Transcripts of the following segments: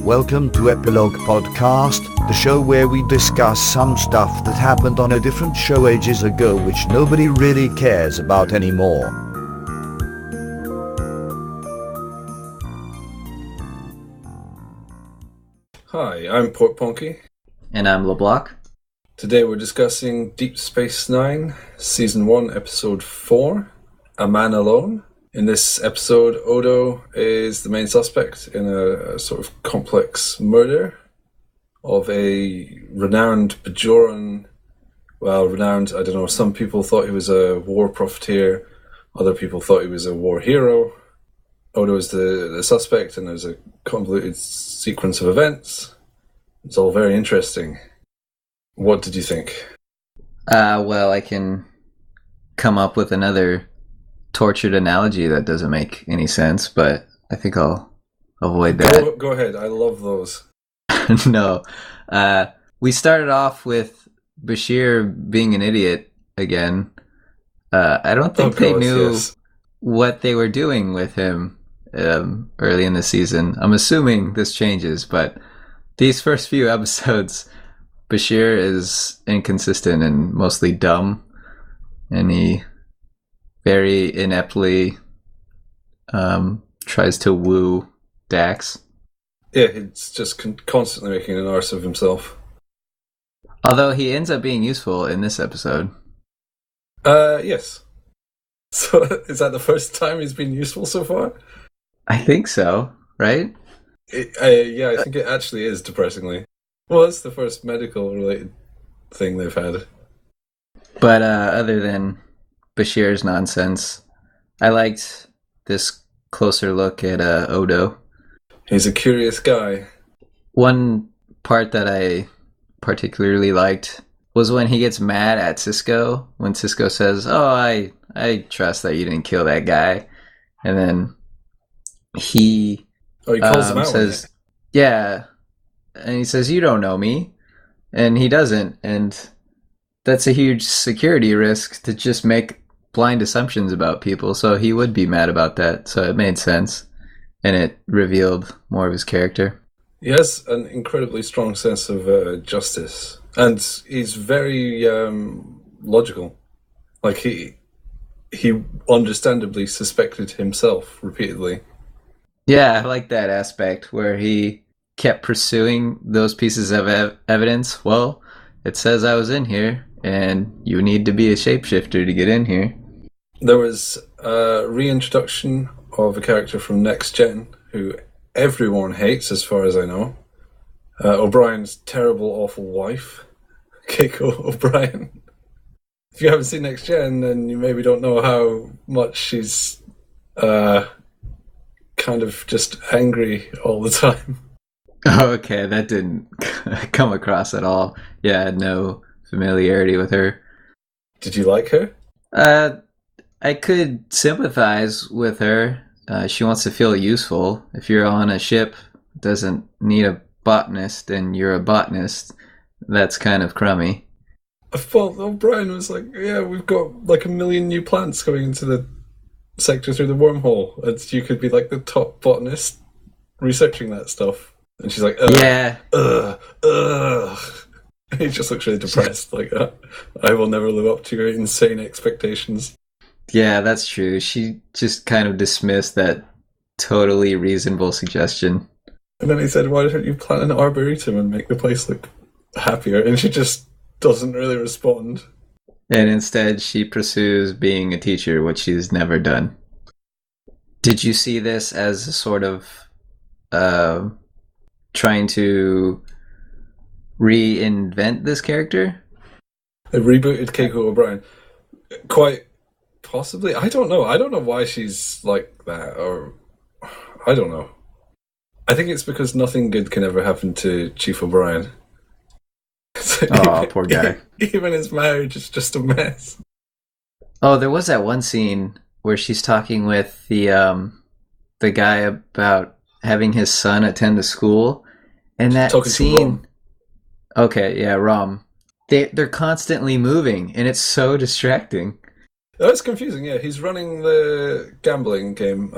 Welcome to Epilogue Podcast, the show where we discuss some stuff that happened on a different show ages ago which nobody really cares about anymore. Hi, I'm Portponky. And I'm LeBloc. Today we're discussing Deep Space Nine, Season 1, Episode 4, A Man Alone. In this episode, Odo is the main suspect in a sort of complex murder of a renowned Bajoran. Well, renowned, I don't know, some people thought he was a war profiteer, other people thought he was a war hero. Odo is the suspect, and there's a convoluted sequence of events. It's all very interesting. What did you think? Well, I can come up with another tortured analogy that doesn't make any sense, but I think I'll avoid that. Go ahead. I love those. No. We started off with Bashir being an idiot again. I don't think they knew what they were doing with him early in the season. I'm assuming this changes, but these first few episodes, Bashir is inconsistent and mostly dumb, and he very ineptly tries to woo Dax. Yeah, he's just constantly making an arse of himself. Although he ends up being useful in this episode. Yes. So, is that the first time he's been useful so far? I think so, right? Yeah, I think it actually is, depressingly. Well, it's the first medical-related thing they've had. But other than Bashir's nonsense, I liked this closer look at Odo. He's a curious guy. One part that I particularly liked was when he gets mad at Cisco, when Cisco says, "Oh, I trust that you didn't kill that guy," and then he calls him out. Says, "Yeah," and he says, "You don't know me," and he doesn't, and that's a huge security risk to just make blind assumptions about people, so he would be mad about that, so it made sense, and it revealed more of his character. He has an incredibly strong sense of justice, and he's very logical. Like, he understandably suspected himself repeatedly. Yeah, I like that aspect where he kept pursuing those pieces of evidence. Well, it says I was in here, and you need to be a shapeshifter to get in here. There was a reintroduction of a character from Next Gen who everyone hates, as far as I know. O'Brien's terrible, awful wife, Keiko O'Brien. If you haven't seen Next Gen, then you maybe don't know how much she's kind of just angry all the time. Oh, okay, that didn't come across at all. Yeah, I had no familiarity with her. Did you like her? I could sympathize with her. She wants to feel useful. If you're on a ship that doesn't need a botanist and you're a botanist, that's kind of crummy. Well, O'Brien was like, yeah, we've got like 1 million new plants going into the sector through the wormhole, and you could be like the top botanist researching that stuff. And she's like, yeah. He just looks really depressed, like, I will never live up to your insane expectations. Yeah, that's true. She just kind of dismissed that totally reasonable suggestion. And then he said, why don't you plant an arboretum and make the place look happier? And she just doesn't really respond. And instead, she pursues being a teacher, which she's never done. Did you see this as a sort of trying to reinvent this character? They rebooted Keiko O'Brien. Quite possibly. I don't know. I don't know why she's like that, or I don't know. I think it's because nothing good can ever happen to Chief O'Brien. Oh, poor guy. Even his marriage is just a mess. Oh, there was that one scene where she's talking with the guy about having his son attend a school, and that scene. Okay, yeah, Rom. They're constantly moving, and it's so distracting. That's confusing. Yeah, he's running the gambling game,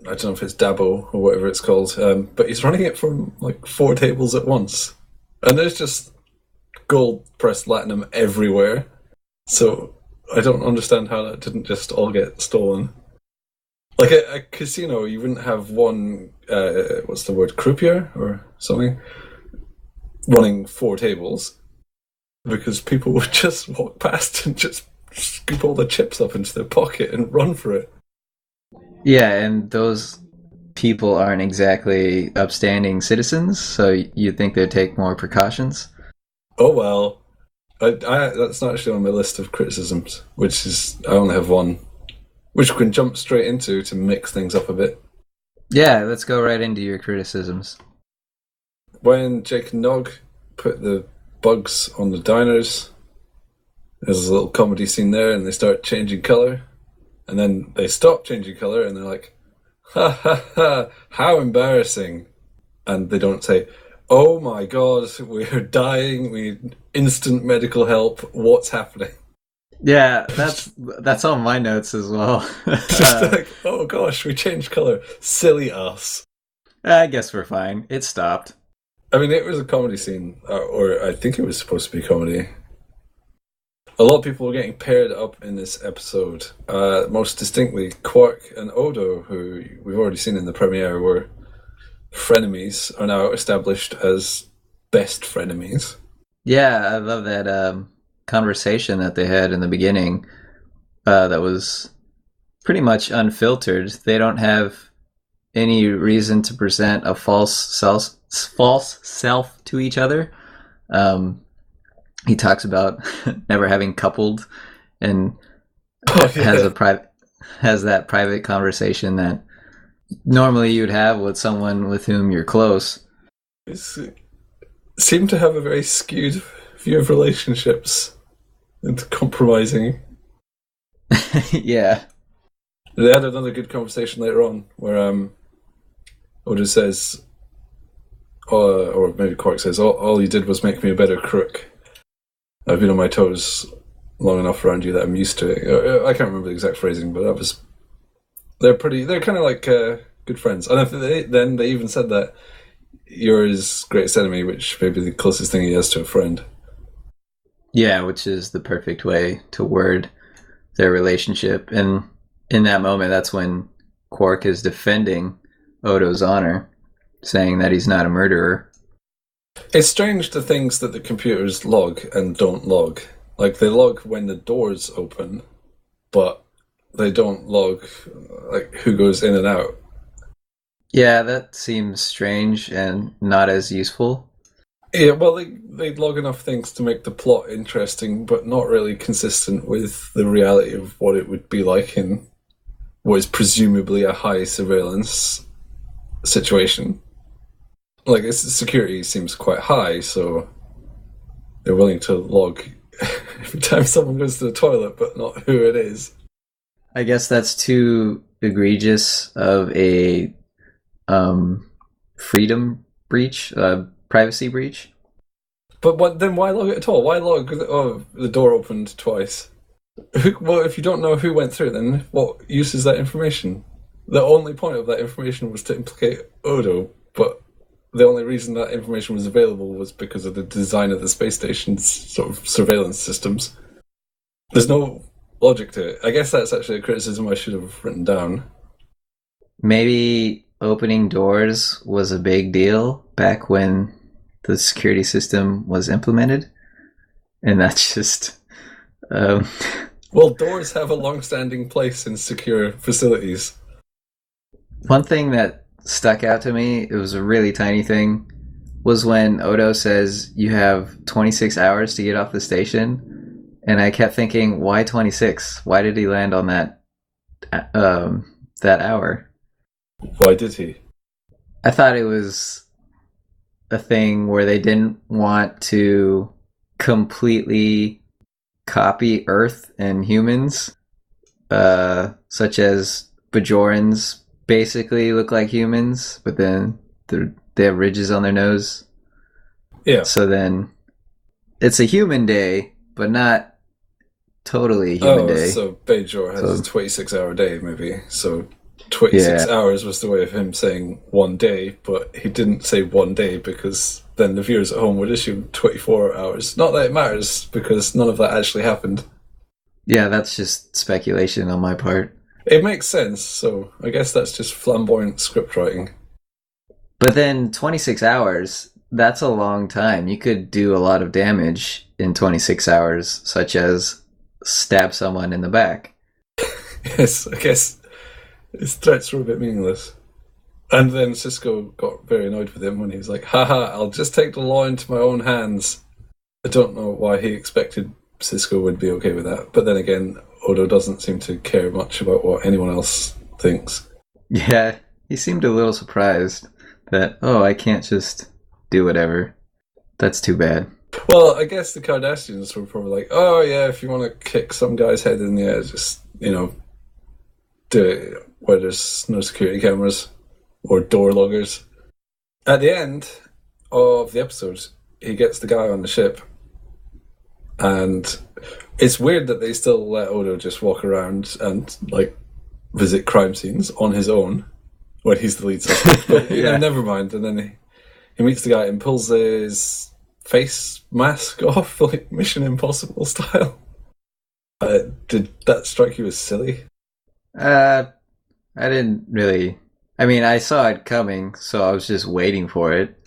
I don't know if it's Dabo or whatever it's called, but he's running it from like 4 tables at once. And there's just gold pressed latinum everywhere. So I don't understand how that didn't just all get stolen. Like a casino, you wouldn't have one, what's the word, croupier or something, running 4 tables, because people would just walk past and just scoop all the chips up into their pocket and run for it. Yeah, and those people aren't exactly upstanding citizens, so you'd think they'd take more precautions. Oh well. That's not actually on my list of criticisms, which is, I only have one, which we can jump straight into to mix things up a bit. Yeah, let's go right into your criticisms. When Jake and Nog put the bugs on the diners, there's a little comedy scene there, and they start changing colour, and then they stop changing colour, and they're like, ha ha ha, how embarrassing. And they don't say, oh my god, we're dying, we need instant medical help, what's happening? Yeah, that's on my notes as well. Just like, oh gosh, we changed colour, silly us. I guess we're fine. It stopped. I mean, it was a comedy scene, or I think it was supposed to be comedy. A lot of people were getting paired up in this episode. Most distinctly, Quark and Odo, who we've already seen in the premiere, were frenemies, are now established as best frenemies. Yeah, I love that conversation that they had in the beginning. That was pretty much unfiltered. They don't have any reason to present a false self to each other. He talks about never having coupled, and has that private conversation that normally you'd have with someone with whom you're close. Seem to have a very skewed view of relationships and compromising. Yeah. They had another good conversation later on where Odo says, or maybe Quark says, all you did was make me a better crook. I've been on my toes long enough around you that I'm used to it. I can't remember the exact phrasing, but that was... They're kind of like good friends. And they even said that you're his greatest enemy, which may be the closest thing he has to a friend. Yeah, which is the perfect way to word their relationship. And in that moment, that's when Quark is defending Odo's honor, saying that he's not a murderer. It's strange the things that the computers log and don't log. Like, they log when the doors open, but they don't log like who goes in and out. Yeah, that seems strange and not as useful. Yeah, well, they log enough things to make the plot interesting, but not really consistent with the reality of what it would be like in what is presumably a high surveillance situation. Like, its security seems quite high, so they're willing to log every time someone goes to the toilet, but not who it is. I guess that's too egregious of a freedom breach, privacy breach. But then why log it at all? Why log, the door opened twice? Well, if you don't know who went through, then what use is that information? The only point of that information was to implicate Odo, but the only reason that information was available was because of the design of the space station's sort of surveillance systems. There's no logic to it. I guess that's actually a criticism I should have written down. Maybe opening doors was a big deal back when the security system was implemented, and that's just... Well, doors have a long-standing place in secure facilities. One thing that stuck out to me, it was a really tiny thing, was when Odo says you have 26 hours to get off the station, and I kept thinking, why 26? Why did he land on that hour? Why did he? I thought it was a thing where they didn't want to completely copy Earth and humans, such as Bajorans basically look like humans, but then they have ridges on their nose. Yeah. So then it's a human day, but not totally a human day. So Bajor has a 26-hour day, maybe. So 26 hours was the way of him saying 1 day, but he didn't say 1 day because then the viewers at home would assume 24 hours. Not that it matters, because none of that actually happened. Yeah, that's just speculation on my part. It makes sense, so I guess that's just flamboyant script writing. But then 26 hours, that's a long time. You could do a lot of damage in 26 hours, such as stab someone in the back. Yes, I guess his threats were a bit meaningless. And then Sisko got very annoyed with him when he was like, haha, I'll just take the law into my own hands. I don't know why he expected Sisko would be okay with that. But then again, Odo doesn't seem to care much about what anyone else thinks. Yeah, he seemed a little surprised that, I can't just do whatever. That's too bad. Well, I guess the Cardassians were probably like, oh yeah, if you want to kick some guy's head in the air, just, do it where there's no security cameras or door loggers. At the end of the episode, he gets the guy on the ship, and it's weird that they still let Odo just walk around and visit crime scenes on his own when he's the lead suspect. But never mind. And then he meets the guy and pulls his face mask off, like Mission Impossible style. Did that strike you as silly? I didn't really. I mean, I saw it coming, so I was just waiting for it.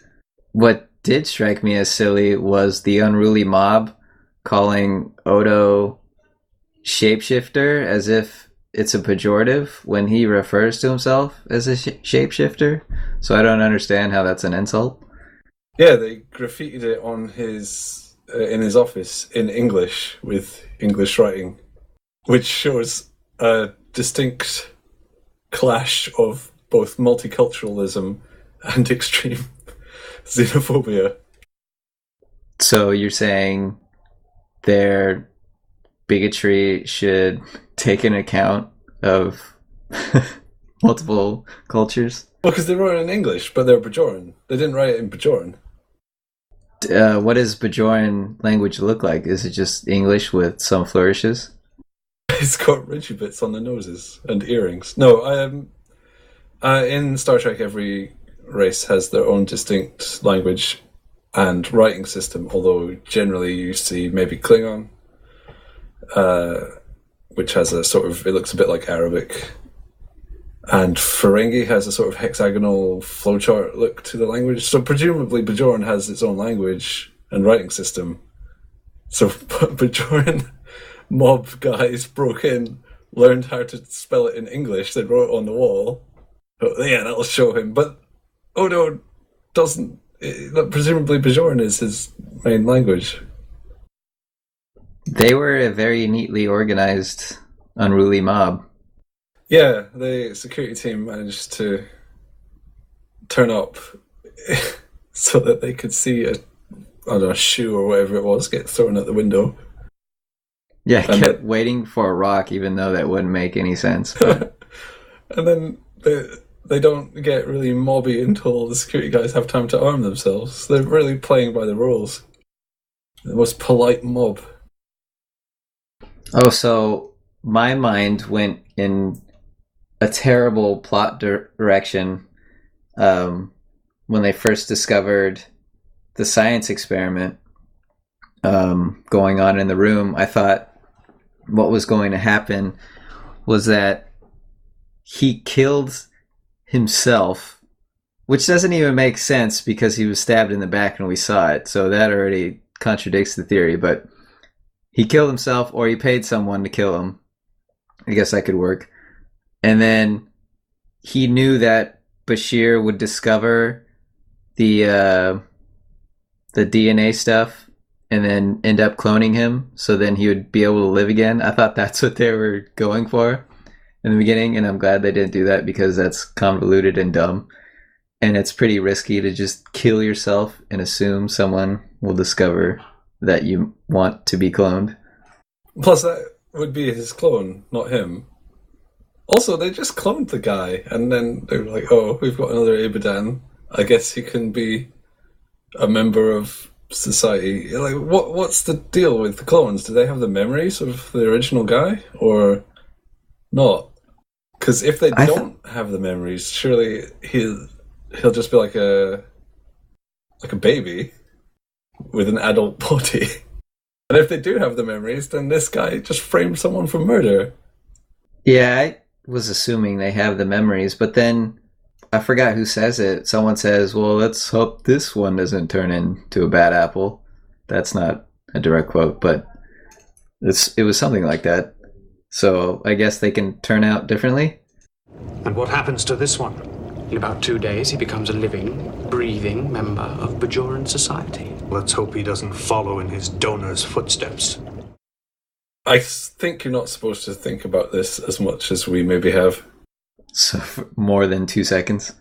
What did strike me as silly was the unruly mob calling Odo shapeshifter as if it's a pejorative when he refers to himself as a shapeshifter. So I don't understand how that's an insult. Yeah, they graffitied it on his in his office in English with English writing, which shows a distinct clash of both multiculturalism and extreme xenophobia. So you're saying their bigotry should take into account of multiple cultures? Well, because they wrote it in English, but they're Bajoran. They didn't write it in Bajoran. What does Bajoran language look like? Is it just English with some flourishes? It's got ridgy bits on the noses and earrings. No, in Star Trek, every race has their own distinct language and writing system, although generally you see maybe Klingon, which has a sort of, it looks a bit like Arabic. And Ferengi has a sort of hexagonal flowchart look to the language. So presumably Bajoran has its own language and writing system. So Bajoran mob guys broke in, learned how to spell it in English, then wrote it on the wall. But yeah, that'll show him. But Odo doesn't. Presumably Bajoran is his main language. They were a very neatly organized, unruly mob. Yeah, the security team managed to turn up so that they could see a shoe or whatever it was get thrown out the window. Yeah, I kept waiting for a rock, even though that wouldn't make any sense. And then they don't get really mobby until the security guys have time to arm themselves. They're really playing by the rules. The most polite mob. Oh, so my mind went in a terrible plot direction when they first discovered the science experiment going on in the room. I thought what was going to happen was that he killed himself, which doesn't even make sense because he was stabbed in the back and we saw it, so that already contradicts the theory. But he killed himself, or he paid someone to kill him. I guess that could work. And then he knew that Bashir would discover the DNA stuff and then end up cloning him, so then he would be able to live again. I thought that's what they were going for in the beginning, and I'm glad they didn't do that because that's convoluted and dumb. And it's pretty risky to just kill yourself and assume someone will discover that you want to be cloned. Plus, that would be his clone, not him. Also, they just cloned the guy, and then they were like, oh, we've got another Abadan. I guess he can be a member of society. Like, what's the deal with the clones? Do they have the memories of the original guy, or not? Because if they don't have the memories, surely he'll just be like a baby with an adult body. And if they do have the memories, then this guy just framed someone for murder. Yeah, I was assuming they have the memories, but then I forgot who says it. Someone says, well, let's hope this one doesn't turn into a bad apple. That's not a direct quote, but it was something like that. So I guess they can turn out differently. And what happens to this one? In about 2 days, he becomes a living, breathing member of Bajoran society. Let's hope he doesn't follow in his donor's footsteps. I think you're not supposed to think about this as much as we maybe have. So more than 2 seconds?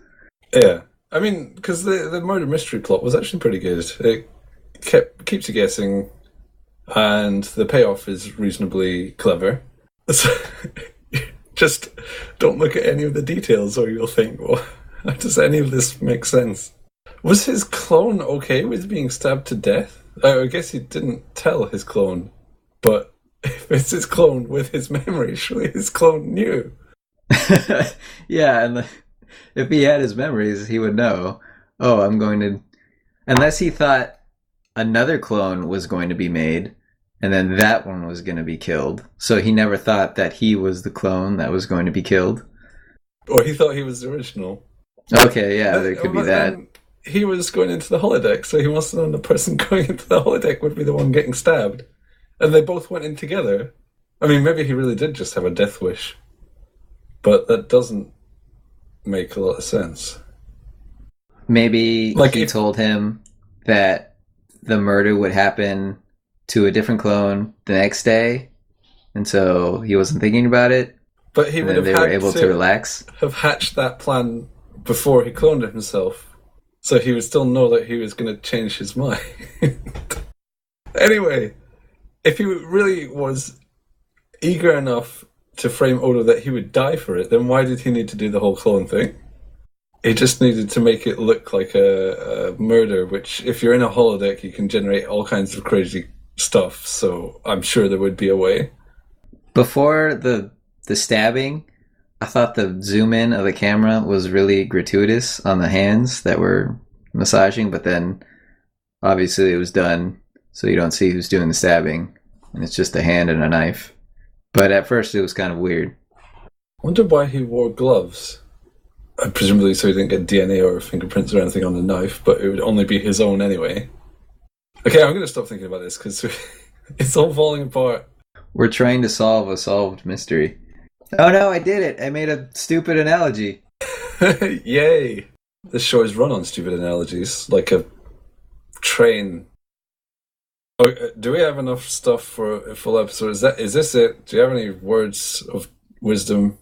Yeah. I mean, because the murder mystery plot was actually pretty good. It keeps you guessing, and the payoff is reasonably clever. So, just don't look at any of the details or you'll think, well, how does any of this make sense? Was his clone okay with being stabbed to death? I guess he didn't tell his clone, but if it's his clone with his memory, surely his clone knew. Yeah, and if he had his memories, he would know, oh, I'm going to... Unless he thought another clone was going to be made, and then that one was going to be killed. So he never thought that he was the clone that was going to be killed. Or he thought he was the original. Okay, yeah, there could be that. He was going into the holodeck, so he must have known the person going into the holodeck would be the one getting stabbed. And they both went in together. I mean, maybe he really did just have a death wish. But that doesn't make a lot of sense. Maybe he told him that the murder would happen to a different clone the next day, and so he wasn't thinking about it. But he would have were able to relax. Have hatched that plan before he cloned himself, so he would still know that he was going to change his mind. Anyway, if he really was eager enough to frame Odo that he would die for it, then why did he need to do the whole clone thing? He just needed to make it look like a murder, which if you're in a holodeck, you can generate all kinds of crazy stuff, so I'm sure there would be a way. Before the stabbing, I thought the zoom in of the camera was really gratuitous on the hands that were massaging, but then obviously it was done so you don't see who's doing the stabbing, and it's just a hand and a knife. But at first it was kind of weird. I wonder why he wore gloves. Presumably so he didn't get DNA or fingerprints or anything on the knife, but it would only be his own anyway. Okay, I'm going to stop thinking about this because it's all falling apart. We're trying to solve a solved mystery. Oh no, I did it! I made a stupid analogy. Yay! This show is run on stupid analogies, like a train. Oh, do we have enough stuff for a full episode? Is this it? Do you have any words of wisdom?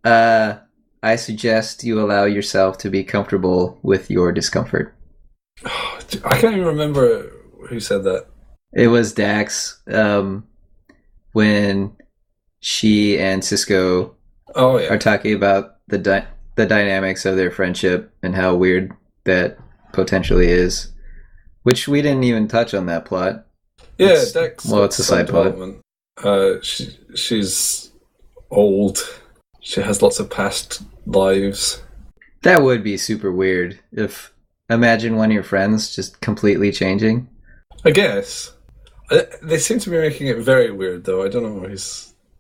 I suggest you allow yourself to be comfortable with your discomfort. I can't even remember who said that. It was Dax, when she and Cisco are talking about the dynamics of their friendship and how weird that potentially is, which we didn't even touch on that plot. Yeah, Dax. Well, it's a side plot. She's old. She has lots of past lives. That would be super weird if... Imagine one of your friends just completely changing. I guess. They seem to be making it very weird, though. I don't know.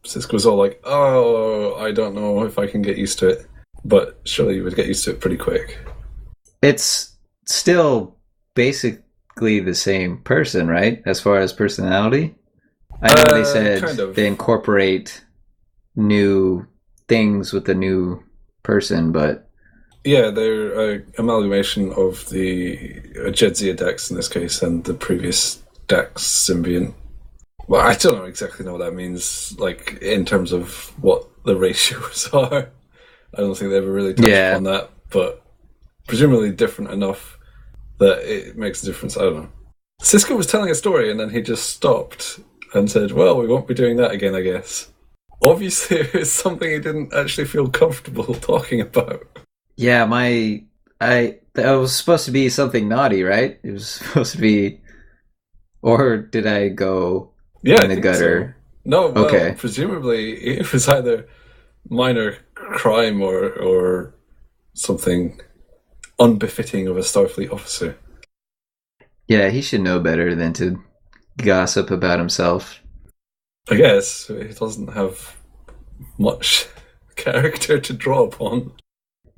Cisco's all like, oh, I don't know if I can get used to it. But surely you would get used to it pretty quick. It's still basically the same person, right? As far as personality? I know they said kind of. They incorporate new things with the new person, but... Yeah, they're an amalgamation of the Jedzia Dax in this case and the previous Dax symbiont. Well, I don't exactly know what that means, like, in terms of what the ratios are. I don't think they ever really touched on that, but presumably different enough that it makes a difference. I don't know. Cisco was telling a story and then he just stopped and said, well, we won't be doing that again, I guess. Obviously, it was something he didn't actually feel comfortable talking about. Yeah, that was supposed to be something naughty, right? It was supposed to be... Or did I go in the gutter? So. No, well, presumably it was either minor crime or something unbefitting of a Starfleet officer. Yeah, he should know better than to gossip about himself. I guess he doesn't have much character to draw upon.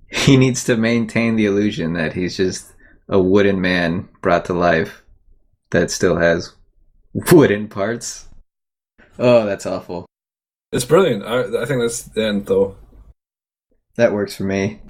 He needs to maintain the illusion that he's just a wooden man brought to life that still has wooden parts. Oh, that's awful. It's brilliant. I think that's the end, though. That works for me.